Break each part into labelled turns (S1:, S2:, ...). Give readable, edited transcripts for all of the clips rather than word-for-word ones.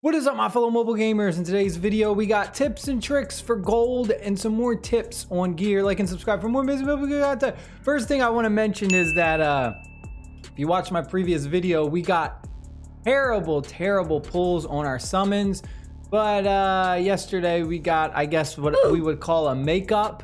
S1: What is up, my fellow mobile gamers? In today's video, we got tips and tricks for gold and some more tips on gear. Like and subscribe for more amazing mobile gear content. First thing I want to mention is that if you watched my previous video, we got terrible pulls on our summons. But yesterday we got, I guess, what we would call a makeup.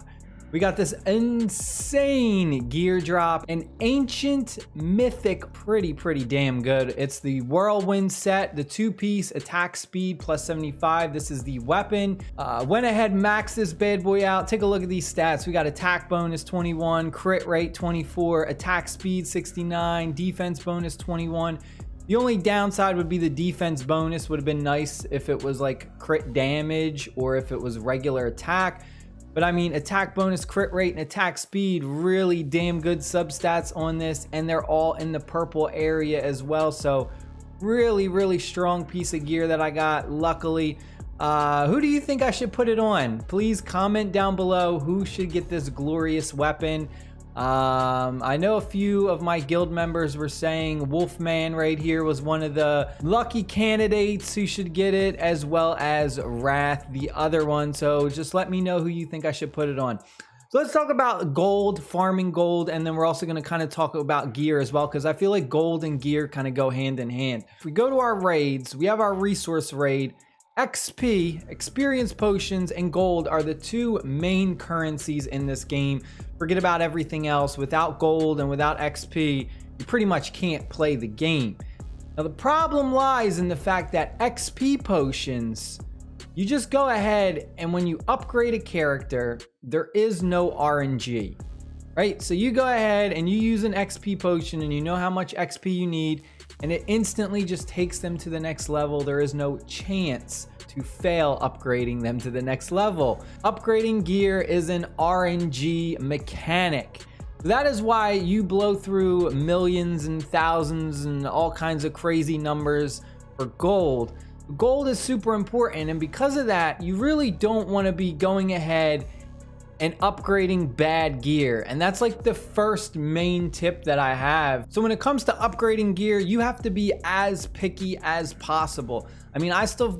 S1: We got this insane gear drop, an ancient mythic, pretty damn good. It's the whirlwind set, the 2-piece attack speed plus 75. This is the weapon. Went ahead, maxed this bad boy out. Take a look at these stats. We got attack bonus 21, crit rate 24, attack speed 69, defense bonus 21. The only downside would be the defense bonus. Would have been nice if it was like crit damage or if it was regular attack. But I mean, attack bonus, crit rate, and attack speed, really damn good substats on this. And they're all in the purple area as well. So really strong piece of gear that I got, luckily. Who do you think I should put it on? Please comment down below who should get this glorious weapon. I know a few of my guild members were saying Wolfman right here was one of the lucky candidates who should get it, as well as Wrath, the other one. So just let me know who you think I should put it on. So let's talk about gold, farming gold, and then we're also going to kind of talk about gear as well, because I feel like gold and gear kind of go hand in hand. If we go to our raids, we have our resource raid. XP, experience potions, and gold are the two main currencies in this game. Forget about everything else. Without gold and without XP, you pretty much can't play the game. Now the problem lies in the fact that XP potions, you just go ahead and when you upgrade a character, there is no RNG, right? So you go ahead and you use an XP potion and you know how much XP you need, and it instantly just takes them to the next level. There is no chance to fail upgrading them to the next level. Upgrading gear is an RNG mechanic. That is why you blow through millions and thousands and all kinds of crazy numbers for gold. Gold is super important, and because of that, you really don't want to be going ahead and upgrading bad gear. And that's like the first main tip that I have. So when it comes to upgrading gear, you have to be as picky as possible. I mean, I still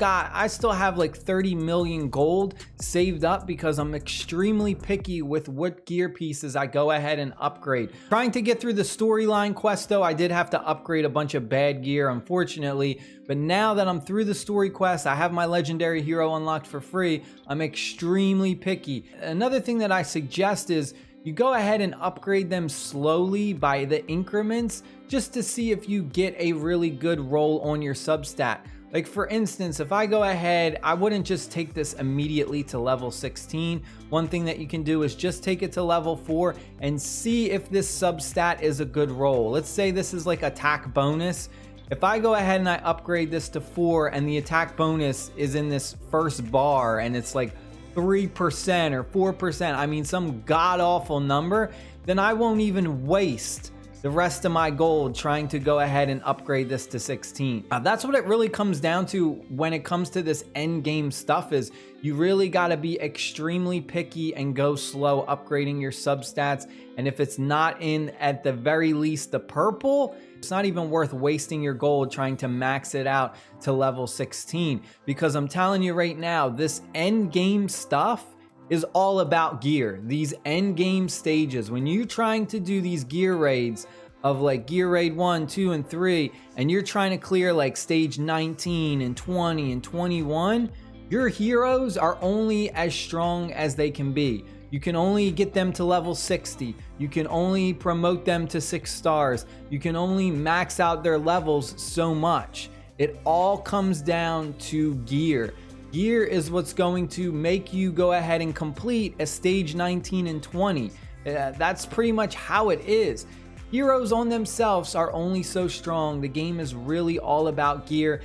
S1: have like 30 million gold saved up because I'm extremely picky with what gear pieces I go ahead and upgrade. Trying to get through the storyline quest though, I did have to upgrade a bunch of bad gear, unfortunately. But now that I'm through the story quest, I have my legendary hero unlocked for free. I'm extremely picky. Another thing that I suggest is you go ahead and upgrade them slowly by the increments, just to see if you get a really good roll on your substat. Like for instance, if I go ahead, I wouldn't just take this immediately to level 16. One thing that you can do is just take it to level 4 and see if this substat is a good roll. Let's say this is like attack bonus. If I go ahead and I upgrade this to 4 and the attack bonus is in this first bar and it's like 3% or 4%, I mean some god-awful number, then I won't even waste the rest of my gold trying to go ahead and upgrade this to 16. That's what it really comes down to when it comes to this end game stuff, is you really got to be extremely picky and go slow upgrading your substats. And if it's not in at the very least the purple, it's not even worth wasting your gold trying to max it out to level 16, because I'm telling you right now, this end game stuff is all about gear. These end game stages, when you're trying to do these gear raids of like gear raid 1, 2, and 3, and you're trying to clear like stage 19 and 20 and 21, your heroes are only as strong as they can be. You can only get them to level 60. You can only promote them to 6 stars. You can only max out their levels so much. It all comes down to gear. Gear is what's going to make you go ahead and complete a stage 19 and 20. That's pretty much how it is. Heroes on themselves are only so strong. The game is really all about gear.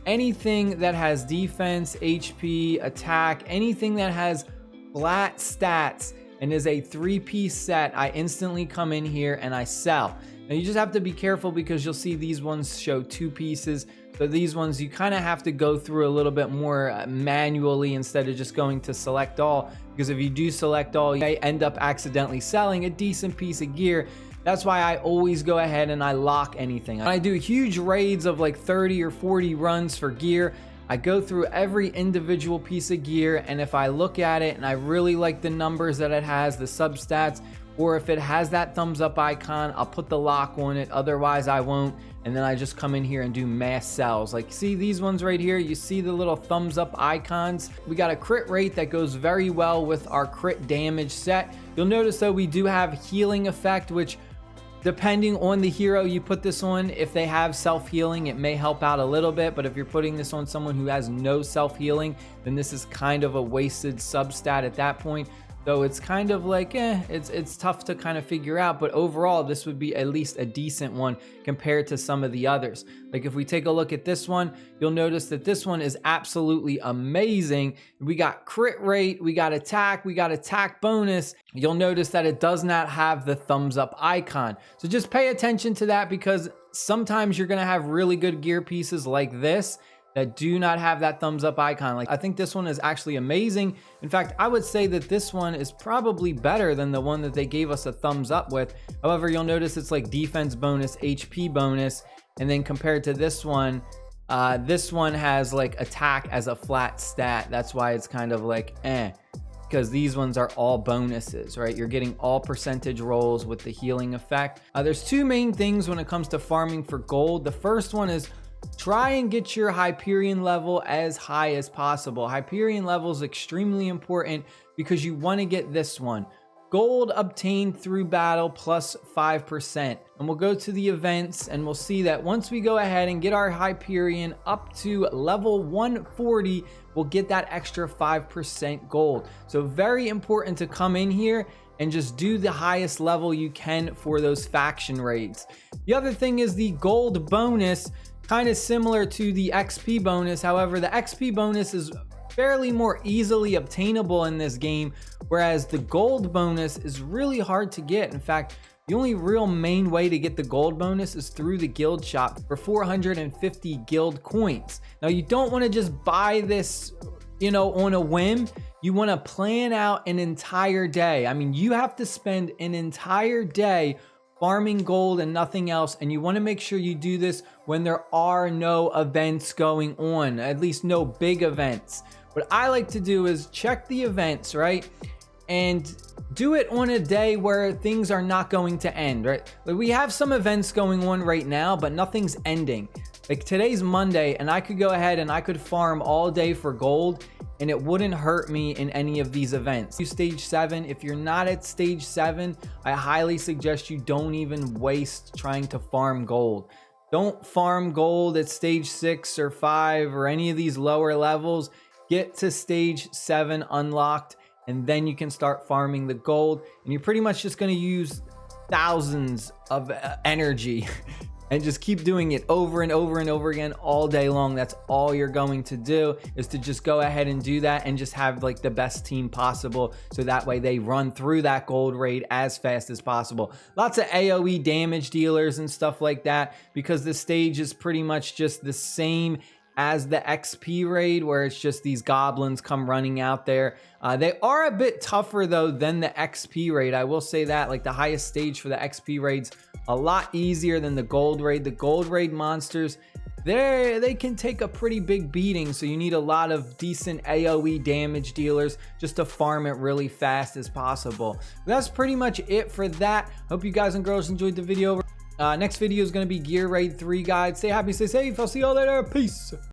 S1: Anything that has defense, HP, attack, anything that has flat stats and is a 3-piece set, I instantly come in here and I sell. Now you just have to be careful because you'll see these ones show 2 pieces. So these ones you kind of have to go through a little bit more manually instead of just going to select all, because if you do select all, you may end up accidentally selling a decent piece of gear. That's why I always go ahead and I lock anything. I do huge raids of like 30 or 40 runs for gear. I go through every individual piece of gear, and if I look at it and I really like the numbers that it has, the substats, or if it has that thumbs up icon, I'll put the lock on it. Otherwise I won't. And then I just come in here and do mass sells. Like, see these ones right here? You see the little thumbs up icons? We got a crit rate that goes very well with our crit damage set. You'll notice though, we do have healing effect, which depending on the hero you put this on, if they have self-healing, it may help out a little bit. But if you're putting this on someone who has no self-healing, then this is kind of a wasted substat at that point. So it's kind of like, it's tough to kind of figure out, but overall, this would be at least a decent one compared to some of the others. Like if we take a look at this one, you'll notice that this one is absolutely amazing. We got crit rate, we got attack bonus. You'll notice that it does not have the thumbs up icon. So just pay attention to that, because sometimes you're gonna have really good gear pieces like this that do not have that thumbs up icon. Like, I think this one is actually amazing. In fact, I would say that this one is probably better than the one that they gave us a thumbs up with. However, you'll notice it's like defense bonus, HP bonus, and then compared to this one has like attack as a flat stat. That's why it's kind of like because these ones are all bonuses, right? You're getting all percentage rolls with the healing effect. There's two main things when it comes to farming for gold. The first one is try and get your Hyperion level as high as possible. Hyperion level is extremely important because you want to get this one. Gold obtained through battle plus 5%. And we'll go to the events and we'll see that once we go ahead and get our Hyperion up to level 140, we'll get that extra 5% gold. So very important to come in here and just do the highest level you can for those faction raids. The other thing is the gold bonus, kind of similar to the XP bonus. However, the XP bonus is fairly more easily obtainable in this game, whereas the gold bonus is really hard to get. In fact, the only real main way to get the gold bonus is through the guild shop for 450 guild coins. Now, you don't want to just buy this, on a whim. You want to plan out an entire day. I mean, you have to spend an entire day farming gold and nothing else, and you want to make sure you do this when there are no events going on, at least no big events. What I like to do is check the events, right, and do it on a day where things are not going to end, right? Like, we have some events going on right now, but nothing's ending. Like, today's Monday, and I could go ahead and I could farm all day for gold, and it wouldn't hurt me in any of these events. Stage 7, if you're not at stage 7, I highly suggest you don't even waste trying to farm gold. Don't farm gold at stage 6 or 5 or any of these lower levels. Get to stage 7 unlocked, and then you can start farming the gold, and you're pretty much just gonna use thousands of energy and just keep doing it over and over and over again all day long. That's all you're going to do, is to just go ahead and do that and just have like the best team possible, so that way they run through that gold raid as fast as possible. Lots of AoE damage dealers and stuff like that, because the stage is pretty much just the same as the XP raid, where it's just these goblins come running out there. They are a bit tougher though than the XP raid, I will say that. Like, the highest stage for the XP raid's a lot easier than the gold raid. The gold raid monsters, they can take a pretty big beating, so you need a lot of decent AoE damage dealers just to farm it really fast as possible. That's pretty much it for that. Hope you guys and girls enjoyed the video. Next video is going to be Gear Raid 3 guide. Stay happy, stay safe. I'll see y'all later. Peace.